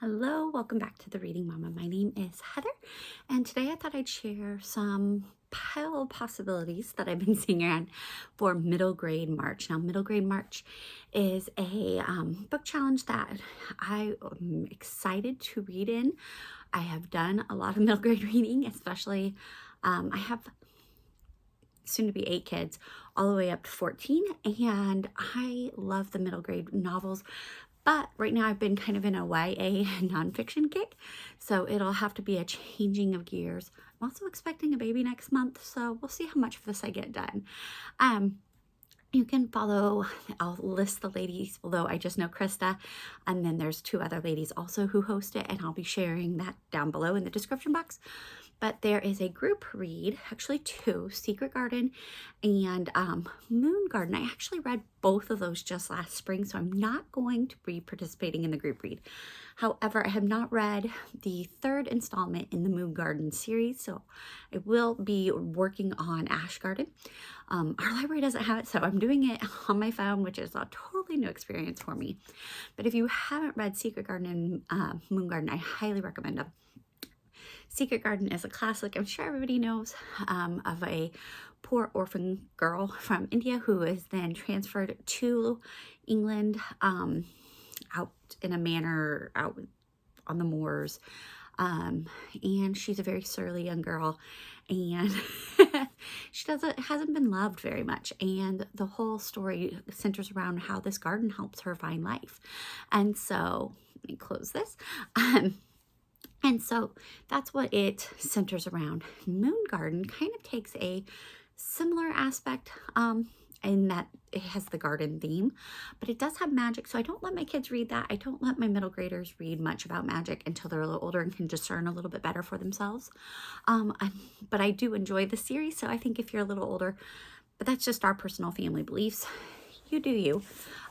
Hello, welcome back to the Reading Mama. My name is Heather, and today I thought I'd share some pile of possibilities that I've been seeing around for Middle Grade March. Now, Middle Grade March is a book challenge that I am excited to read in. I have done a lot of middle grade reading, especially I have soon to be 8 kids all the way up to 14, and I love the middle grade novels. But right now I've been kind of in a YA nonfiction kick, so it'll have to be a changing of gears. I'm also expecting a baby next month, so we'll see how much of this I get done. You can follow, I'll list the ladies below. I just know Krista, and then there's 2 other ladies also who host it, and I'll be sharing that down below in the description box. But there is a group read, actually 2, Secret Garden and Moongarden. I actually read both of those just last spring, so I'm not going to be participating in the group read. However, I have not read the 3rd installment in the Moongarden series, so I will be working on Ash Garden. Our library doesn't have it, so I'm doing it on my phone, which is a totally new experience for me. But if you haven't read Secret Garden and Moongarden, I highly recommend them. Secret Garden is a classic, I'm sure everybody knows, of a poor orphan girl from India who is then transferred to England, out in a manor out on the moors. And she's a very surly young girl, and she hasn't been loved very much. And the whole story centers around how this garden helps her find life. And so, let me close this. And so that's what it centers around. Moongarden kind of takes a similar aspect in that it has the garden theme, but it does have magic. So I don't let my kids read that. I don't let my middle graders read much about magic until they're a little older and can discern a little bit better for themselves. But I do enjoy the series. So I think if you're a little older, but that's just our personal family beliefs. You do you.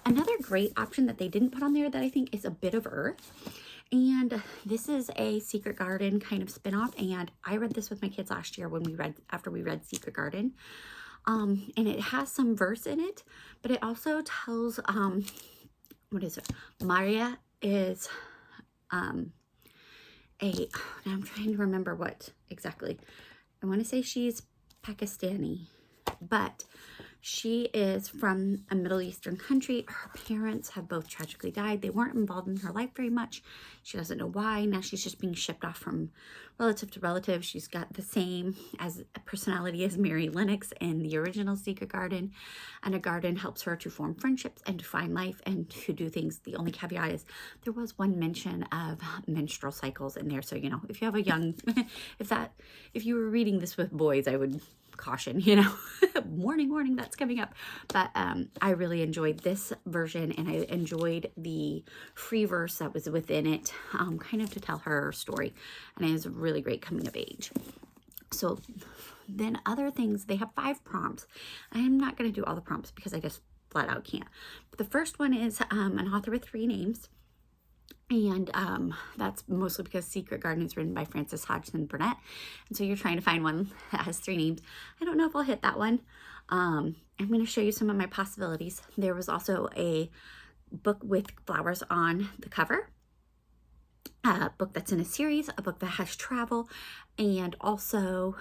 Another great option that they didn't put on there that I think is a bit of earth. And this is a Secret Garden kind of spinoff, and I read this with my kids last year after we read Secret Garden. And it has some verse in it, but it also tells, what is it? Maria is I'm trying to remember what exactly. I want to say she's Pakistani, but she is from a Middle Eastern country. Her parents have both tragically died. They weren't involved in her life very much. She doesn't know why. Now she's just being shipped off from relative to relative. She's got the same as a personality as Mary Lennox in the original Secret Garden. And a garden helps her to form friendships and to find life and to do things. The only caveat is there was one mention of menstrual cycles in there. So, you know, if you have a young, if you were reading this with boys, I would caution, you know, warning, that's coming up. But I really enjoyed this version, and I enjoyed the free verse that was within it, kind of to tell her story, and it is really great coming of age. So then other things, they have 5 prompts. I am not going to do all the prompts because I just flat out can't. But the first one is an author with 3 names. And that's mostly because Secret Garden is written by Frances Hodgson Burnett. And so you're trying to find one that has 3 names. I don't know if I'll hit that one. I'm going to show you some of my possibilities. There was also a book with flowers on the cover, a book that's in a series, a book that has travel, and also,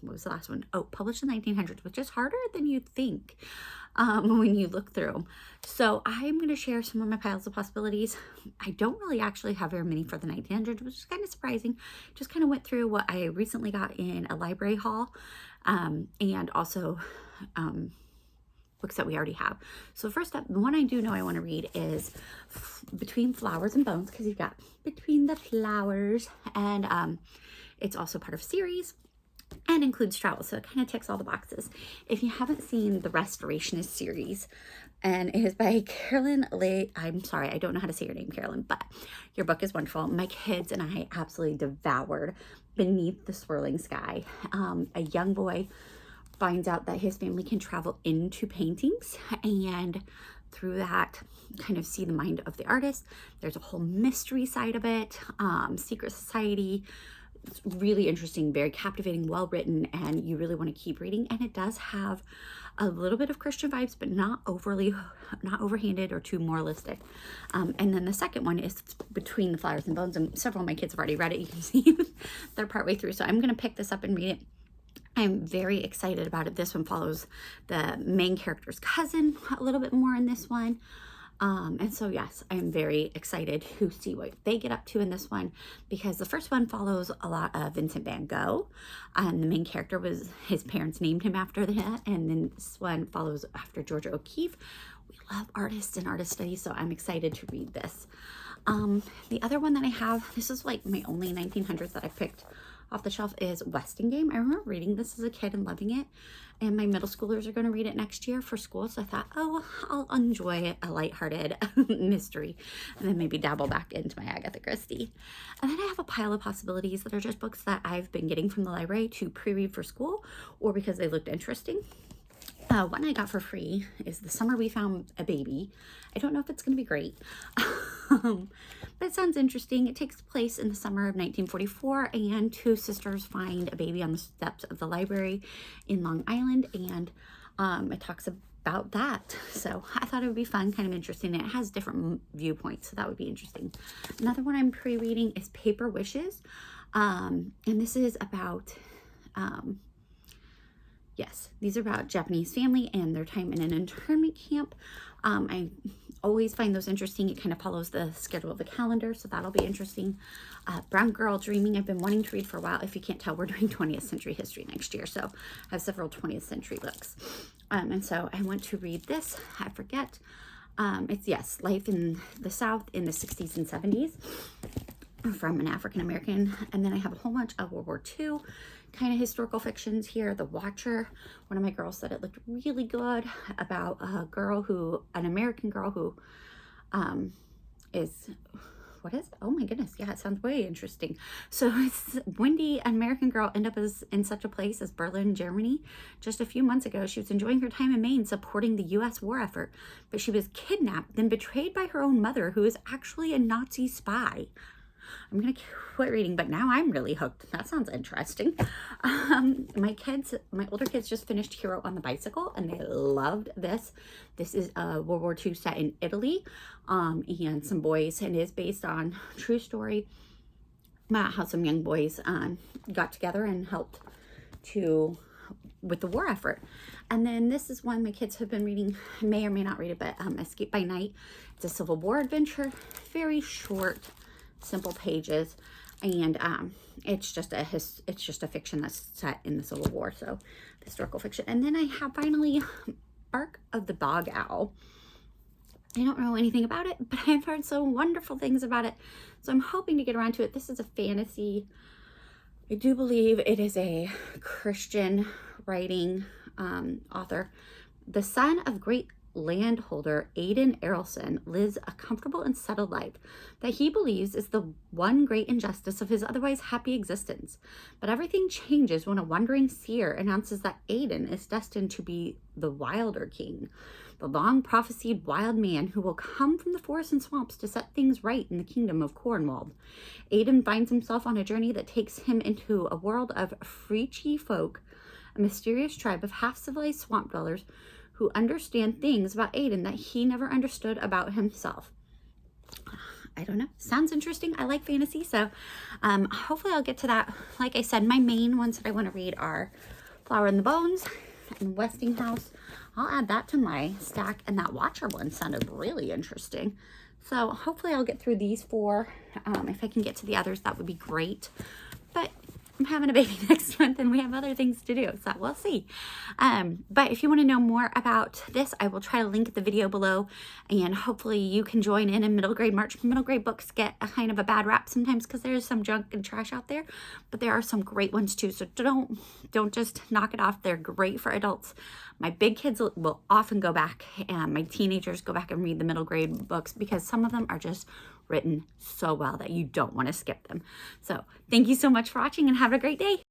what was the last one? Oh, published in the 1900s, which is harder than you'd think when you look through them. So I'm going to share some of my piles of possibilities. I don't really actually have very many for the 1900s, which is kind of surprising. Just kind of went through what I recently got in a library haul, and also books that we already have. So first up, the one I do know I want to read is Between Flowers and Bones, because you've got Between the Flowers, and it's also part of series and includes travel, so it kind of ticks all the boxes. If you haven't seen the Restorationist series, and it is by Carolyn Lay, I'm sorry, I don't know how to say your name, Carolyn, but your book is wonderful. My kids and I absolutely devoured Beneath the Swirling Sky. A young boy finds out that his family can travel into paintings, and through that kind of see the mind of the artist. There's a whole mystery side of it, secret society, It's really interesting, very captivating, well written, and you really want to keep reading. And it does have a little bit of Christian vibes, but not overhanded or too moralistic. And then the second one is Between the Flowers and Bones, and several of my kids have already read it. You can see they're partway through, so I'm going to pick this up and read it. I'm very excited about it. This one follows the main character's cousin a little bit more in this one. And so yes, I'm very excited to see what they get up to in this one, because the first one follows a lot of Vincent van Gogh, and the main character was, his parents named him after that, and then this one follows after Georgia O'Keeffe. We love artists and artist studies, so I'm excited to read this. The other one that I have, this is like my only 1900s that I picked off the shelf, is Westingame. I remember reading this as a kid and loving it, and my middle schoolers are going to read it next year for school, so I thought, oh, I'll enjoy a lighthearted mystery and then maybe dabble back into my Agatha Christie. And then I have a pile of possibilities that are just books that I've been getting from the library to pre-read for school or because they looked interesting. One I got for free is The Summer We Found a Baby. I don't know if it's going to be great, but it sounds interesting. It takes place in the summer of 1944, and two sisters find a baby on the steps of the library in Long Island, and it talks about that. So I thought it would be fun, kind of interesting. And it has different viewpoints, so that would be interesting. Another one I'm pre-reading is Paper Wishes, and this is about... yes, these are about Japanese family and their time in an internment camp. I always find those interesting. It kind of follows the schedule of the calendar, so that'll be interesting. Brown Girl Dreaming, I've been wanting to read for a while. If you can't tell, we're doing 20th century history next year, so I have several 20th century books. And so I want to read this. I forget. It's, yes, Life in the South in the 60s and 70s from an African American. And then I have a whole bunch of World War II kind of historical fictions here. The Watcher, one of my girls said it looked really good, about a girl who, an American girl who is, what is it? Oh my goodness, yeah, it sounds way interesting. So it's Wendy, an American girl, end up in such a place as Berlin, Germany. Just a few months ago, she was enjoying her time in Maine supporting the U.S. war effort, but she was kidnapped, then betrayed by her own mother, who is actually a Nazi spy. I'm going to quit reading, but now I'm really hooked. That sounds interesting. My older kids just finished Hero on the Bicycle, and they loved this. This is World War II set in Italy, and some boys, and it is based on true story about how some young boys got together and helped with the war effort. And then this is one my kids have been reading, may or may not read it, but Escape by Night. It's a Civil War adventure, very short, simple pages, and it's just a fiction that's set in the Civil War, so historical fiction. And then I have finally Bark of the Bog Owl. I don't know anything about it, but I've heard so wonderful things about it, so I'm hoping to get around to it. This is a fantasy. I do believe it is a Christian writing author. The son of great landholder Aidan Errolson lives a comfortable and settled life that he believes is the one great injustice of his otherwise happy existence. But everything changes when a wandering seer announces that Aidan is destined to be the Wilder King, the long prophesied wild man who will come from the forests and swamps to set things right in the kingdom of Cornwall. Aidan finds himself on a journey that takes him into a world of Freechy folk, a mysterious tribe of half-civilized swamp dwellers who understand things about Aidan that he never understood about himself. I don't know. Sounds interesting. I like fantasy, so hopefully I'll get to that. Like I said, my main ones that I want to read are Flower in the Bones and Westinghouse. I'll add that to my stack, and that Watcher one sounded really interesting. So hopefully I'll get through these four. If I can get to the others, that would be great. But I'm having a baby next month, and we have other things to do, so we'll see. But if you want to know more about this, I will try to link the video below, and hopefully you can join in middle grade March. Middle grade books get a kind of a bad rap sometimes because there's some junk and trash out there, but there are some great ones too, so don't just knock it off. They're great for adults. My big kids will often go back, and my teenagers go back and read the middle grade books because some of them are just written so well that you don't want to skip them. So thank you so much for watching, and have a great day.